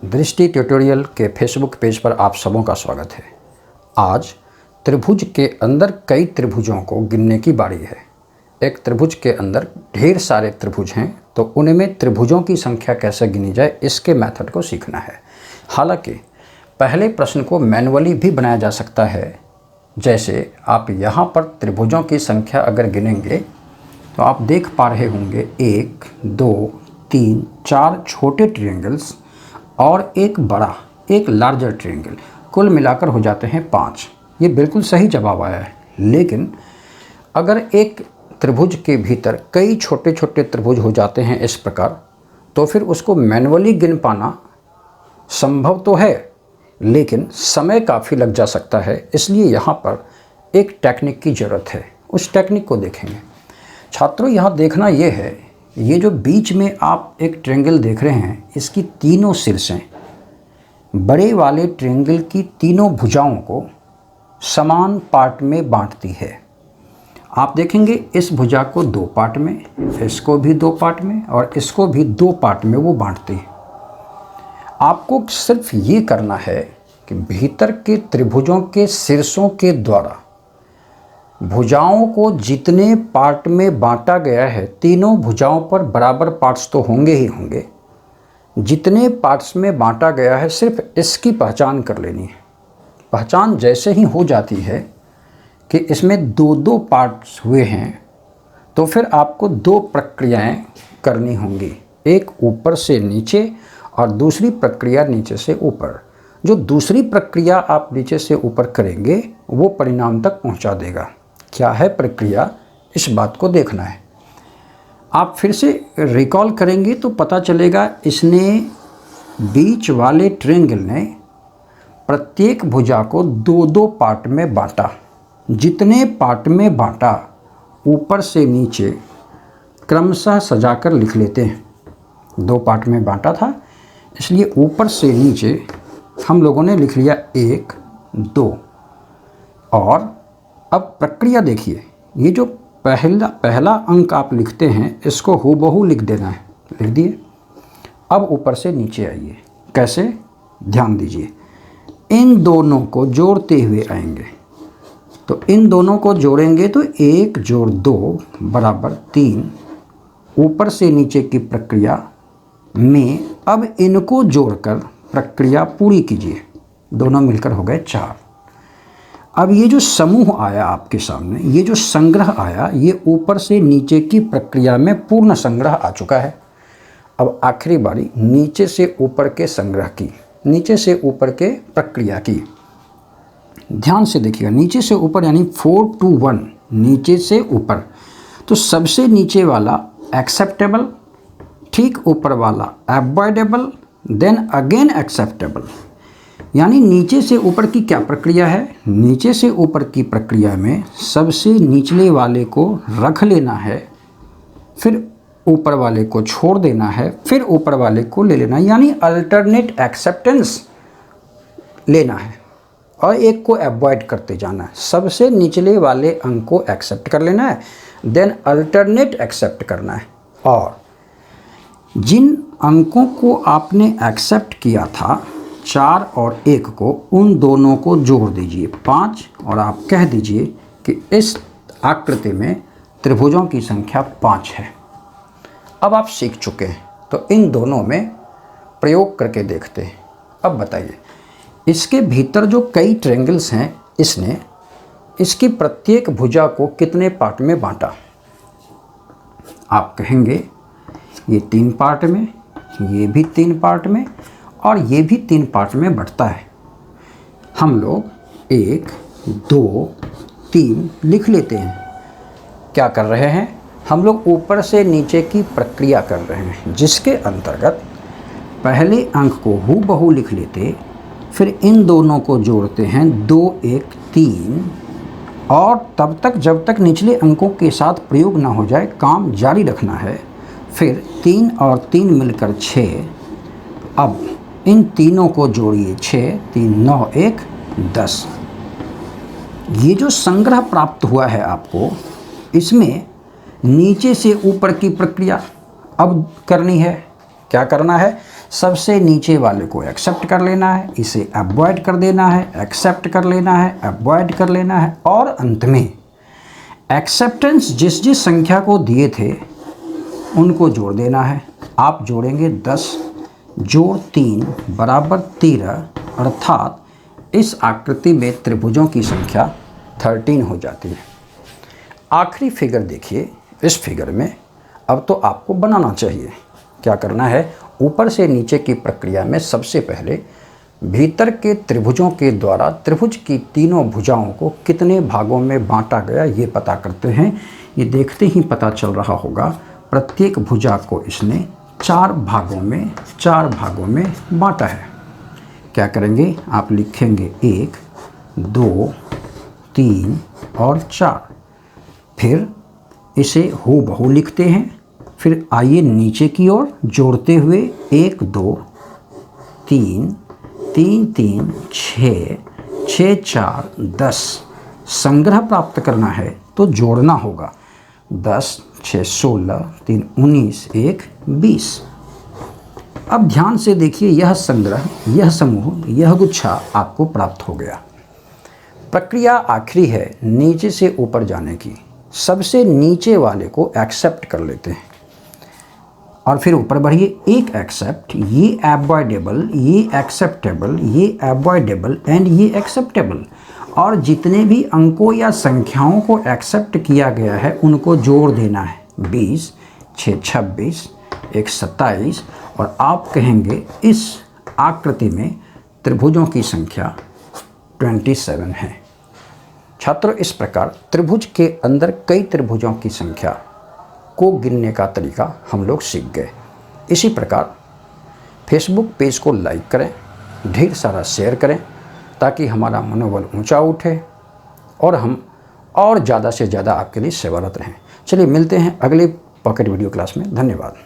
दृष्टि ट्यूटोरियल के Facebook page पर आप सबों का स्वागत है। आज त्रिभुज के अंदर कई त्रिभुजों को गिनने की बारी है। एक त्रिभुज के अंदर ढेर सारे त्रिभुज हैं, तो उनमें त्रिभुजों की संख्या कैसे गिनी जाए, इसके मेथड को सीखना है। हालांकि पहले प्रश्न को मैनुअली भी बनाया जा सकता है। जैसे आप यहाँ पर त्रिभुजों की संख्या अगर गिनेंगे तो आप देख पा रहे होंगे 1, 2, 3, 4 छोटे ट्रायंगल्स और एक बड़ा, एक लार्जर ट्रायंगल, कुल मिलाकर हो जाते हैं 5। ये बिल्कुल सही जवाब आया है। लेकिन अगर एक त्रिभुज के भीतर कई छोटे छोटे त्रिभुज हो जाते हैं इस प्रकार, तो फिर उसको मैनुअली गिन पाना संभव तो है, लेकिन समय काफ़ी लग जा सकता है। इसलिए यहाँ पर एक टेक्निक की ज़रूरत है। उस टेक्निक को देखेंगे। छात्रों, यहाँ देखना ये है, ये जो बीच में आप एक ट्रायंगल देख रहे हैं, इसकी तीनों शीर्षें बड़े वाले ट्रायंगल की तीनों भुजाओं को समान पार्ट में बांटती है। आप देखेंगे इस भुजा को 2 पार्ट में, इसको भी 2 पार्ट में और इसको भी 2 पार्ट में वो बांटती है। आपको सिर्फ ये करना है कि भीतर के त्रिभुजों के शीर्षों के द्वारा भुजाओं को जितने पार्ट में बांटा गया है, तीनों भुजाओं पर बराबर पार्ट्स तो होंगे ही होंगे। जितने पार्ट्स में बांटा गया है, सिर्फ इसकी पहचान कर लेनी है। पहचान जैसे ही हो जाती है कि इसमें 2-2 पार्ट्स हुए हैं, तो फिर आपको 2 प्रक्रियाएं करनी होंगी। एक ऊपर से नीचे और दूसरी प्रक्रिया नीचे से ऊपर। जो दूसरी प्रक्रिया आप नीचे से ऊपर करेंगे, वो परिणाम तक पहुंचा देगा। क्या है प्रक्रिया, इस बात को देखना है। आप फिर से रिकॉल करेंगे तो पता चलेगा, इसने बीच वाले ट्रायंगल ने प्रत्येक भुजा को 2-2 पार्ट में बांटा। जितने पार्ट में बांटा, ऊपर से नीचे क्रमशः सजाकर लिख लेते हैं। 2 पार्ट में बांटा था, इसलिए ऊपर से नीचे हम लोगों ने लिख लिया 1, 2। और अब प्रक्रिया देखिए, ये जो पहला अंक आप लिखते हैं, इसको हूबहू लिख देना है। लिख दिए। अब ऊपर से नीचे आइए। कैसे, ध्यान दीजिए। इन दोनों को जोड़ते हुए आएंगे। तो इन दोनों को जोड़ेंगे तो 1 जोड़ 2 बराबर 3। ऊपर से नीचे की प्रक्रिया में अब इनको जोड़कर प्रक्रिया पूरी कीजिए। दोनों मिलकर हो गए 4। अब ये जो समूह आया आपके सामने, ये जो संग्रह आया, ये ऊपर से नीचे की प्रक्रिया में पूर्ण संग्रह आ चुका है। अब आखिरी बारी नीचे से ऊपर के संग्रह की, नीचे से ऊपर के प्रक्रिया की। ध्यान से देखिएगा, नीचे से ऊपर यानी 4 to 1, नीचे से ऊपर। तो सबसे नीचे वाला एक्सेप्टेबल, ठीक ऊपर वाला अवॉइडेबल, देन अगेन एक्सेप्टेबल। यानी नीचे से ऊपर की क्या प्रक्रिया है, नीचे से ऊपर की प्रक्रिया में सबसे निचले वाले को रख लेना है, फिर ऊपर वाले को छोड़ देना है, फिर ऊपर वाले को ले लेना है। यानी अल्टरनेट एक्सेप्टेंस लेना है और एक को अवॉइड करते जाना है। सबसे निचले वाले अंक को एक्सेप्ट कर लेना है, देन अल्टरनेट एक्सेप्ट करना है। और जिन अंकों को आपने एक्सेप्ट किया था, 4 और 1 को, उन दोनों को जोड़ दीजिए 5, और आप कह दीजिए कि इस आकृति में त्रिभुजों की संख्या 5 है। अब आप सीख चुके हैं, तो इन दोनों में प्रयोग करके देखते हैं। अब बताइए, इसके भीतर जो कई ट्रायंगल्स हैं, इसने इसकी प्रत्येक भुजा को कितने पार्ट में बांटा? आप कहेंगे ये 3 पार्ट में, ये भी 3 पार्ट में और ये भी 3 पार्ट में बंटता है। हम लोग 1, 2, 3 लिख लेते हैं। क्या कर रहे हैं? हम लोग ऊपर से नीचे की प्रक्रिया कर रहे हैं, जिसके अंतर्गत पहले अंक को हूबहू लिख लेते, फिर इन दोनों को जोड़ते हैं 2, 1, 3, और तब तक जब तक निचले अंकों के साथ प्रयोग ना हो जाए, काम जारी रखना है। फिर 3 और 3 मिलकर 6। अब इन तीनों को जोड़िए, 6, 3, 9, 1, 10। ये जो संग्रह प्राप्त हुआ है आपको, इसमें नीचे से ऊपर की प्रक्रिया अब करनी है। क्या करना है? सबसे नीचे वाले को एक्सेप्ट कर लेना है, इसे अवॉइड कर देना है, एक्सेप्ट कर लेना है, अवॉइड कर लेना है, और अंत में एक्सेप्टेंस जिस जिस संख्या को दिए थे उनको जोड़ देना है। आप जोड़ेंगे 10 जोड़ 3 बराबर 13, अर्थात इस आकृति में त्रिभुजों की संख्या 13 हो जाती है। आखिरी फिगर देखिए, इस फिगर में अब तो आपको बनाना चाहिए। क्या करना है, ऊपर से नीचे की प्रक्रिया में सबसे पहले भीतर के त्रिभुजों के द्वारा त्रिभुज की तीनों भुजाओं को कितने भागों में बांटा गया ये पता करते हैं। ये देखते ही पता चल रहा होगा, प्रत्येक भुजा को इसने 4 भागों में बांटा है। क्या करेंगे, आप लिखेंगे 1, 2, 3 और 4। फिर इसे हूबहू लिखते हैं। फिर आइए नीचे की ओर जोड़ते हुए 1, 2, 3, 3, 3, 6, 6, 4, 10। संग्रह प्राप्त करना है तो जोड़ना होगा। 10, 6, 16, 3, 19, 1, 20। अब ध्यान से देखिए, यह संग्रह, यह समूह, यह गुच्छा आपको प्राप्त हो गया। प्रक्रिया आखिरी है नीचे से ऊपर जाने की। सबसे नीचे वाले को एक्सेप्ट कर लेते हैं और फिर ऊपर बढ़िए। एक एक्सेप्ट, ये अवॉइडेबल, ये एक्सेप्टेबल, ये अवॉइडेबल एंड ये एक्सेप्टेबल। और जितने भी अंकों या संख्याओं को एक्सेप्ट किया गया है उनको जोड़ देना है। 20, 6, 26, 1, 27। और आप कहेंगे इस आकृति में त्रिभुजों की संख्या 27 है। छात्र, इस प्रकार त्रिभुज के अंदर कई त्रिभुजों की संख्या को गिनने का तरीका हम लोग सीख गए। इसी प्रकार फेसबुक पेज को लाइक करें, ढेर सारा शेयर करें, ताकि हमारा मनोबल ऊंचा उठे और हम और ज़्यादा से ज़्यादा आपके लिए सेवारत रहें। चलिए मिलते हैं अगले पॉकेट वीडियो क्लास में। धन्यवाद।